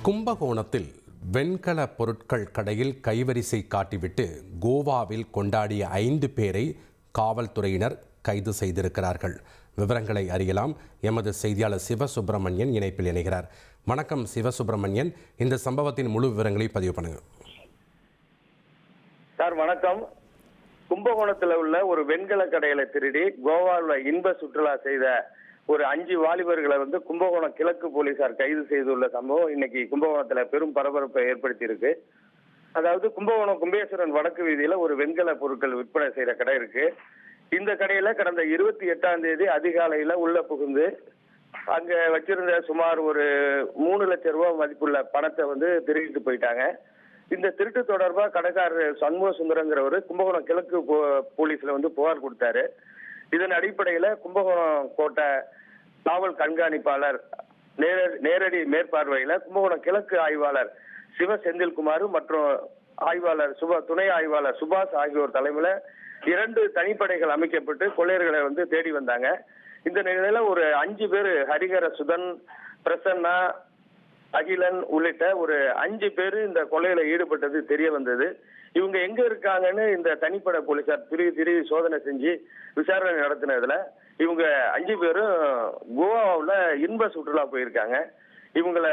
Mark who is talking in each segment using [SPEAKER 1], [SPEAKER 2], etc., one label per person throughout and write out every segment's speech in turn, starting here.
[SPEAKER 1] கும்பகோணத்தில் வெண்கல பொருட்கள் கடையில் கைவரிசை காட்டிவிட்டு கோவாவில் கொண்டாடிய 5 பேரை காவல்துறையினர் கைது செய்திருக்கிறார்கள். விவரங்களை அறியலாம். எமது செய்தியாளர் சிவசுப்பிரமணியன் இணைப்பில் இணைகிறார். வணக்கம் சிவசுப்பிரமணியன், இந்த சம்பவத்தின் முழு விவரங்களை பதிவு பண்ணுங்க.
[SPEAKER 2] சார் வணக்கம். கும்பகோணத்தில் உள்ள ஒரு வெண்கல கடையில திருடி கோவாவில் இன்ப சுற்றுலா செய்த ஒரு 5 வாலிபர்களை கும்பகோணம் கிழக்கு போலீசார் கைது செய்துள்ள சம்பவம் இன்னைக்கு கும்பகோணத்துல பெரும் பரபரப்பை ஏற்படுத்தி இருக்கு. அதாவது கும்பகோணம் கும்பேஸ்வரன் வடக்கு வீதியில ஒரு வெண்கல பொருட்கள் விற்பனை செய்யற கடை இருக்கு. இந்த கடையில கடந்த 28ஆம் தேதி அதிகாலையில உள்ள புகுந்து அங்க வச்சிருந்த சுமார் ஒரு 3 லட்சம் ரூபாய் மதிப்புள்ள பணத்தை திருடிட்டு போயிட்டாங்க. இந்த திருட்டு தொடர்பா கடைக்காரர் சண்முக சுந்தரங்கிறவர் கும்பகோணம் கிழக்கு போலீஸ்ல புகார் கொடுத்தாரு. இதன் அடிப்படையில கும்பகோணம் கோட்டை காவல் கண்காணிப்பாளர் நேரடி மேற்பார்வையில கும்பகோணம் கிழக்கு ஆய்வாளர் சிவ செந்தில்குமார் மற்றும் ஆய்வாளர் துணை ஆய்வாளர் சுபாஷ் ஆகியோர் தலைமையில 2 தனிப்படைகள் அமைக்கப்பட்டு கொள்ளையர்களை தேடி வந்தாங்க. இந்த நிலையில ஒரு 5 பேர் ஹரிஹர சுதன், பிரசன்னா, அகிலன் உள்ளிட்ட ஒரு 5 பேர் இந்த கொள்ளையில ஈடுபட்டது தெரிய வந்தது. இவங்க எங்க இருக்காங்கன்னு இந்த தனிப்படை போலீசார் திருவி சோதனை செஞ்சு விசாரணை நடத்தினதுல இவங்க 5 பேரும் கோவாவில் இன்ப சுற்றுலா போயிருக்காங்க. இவங்களை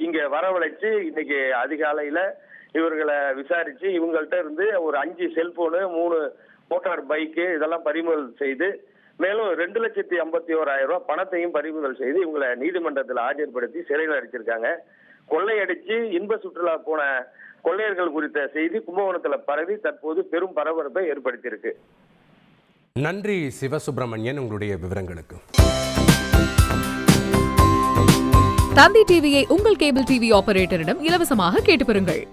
[SPEAKER 2] இங்க வரவழைச்சு இன்னைக்கு அதிகாலையில இவர்களை விசாரிச்சு இவங்கள்ட்ட இருந்து ஒரு 5 செல்போனு, 3 மோட்டார் பைக்கு இதெல்லாம் பறிமுதல் செய்து மேலும் 2,51,000 ரூபாய் பணத்தையும் பறிமுதல் செய்து இவங்களை நீதிமன்றத்தில் ஆஜர்படுத்தி சிறையில் அடைச்சிருக்காங்க. கொள்ளையடிச்சு இன்ப சுற்றுலா போன கொள்ளையர்கள் குறித்த செய்தி கும்பகோணத்தில் பரவி தற்போது பெரும் பரபரப்பை ஏற்படுத்தியிருக்கு.
[SPEAKER 1] நன்றி சிவசுப்பிரமணியன், உங்களுடைய விவரங்களுக்கு.
[SPEAKER 3] தந்தி டிவியை உங்கள் கேபிள் டிவி ஆபரேட்டரிடம் இலவசமாக கேட்டு பெறுங்கள்.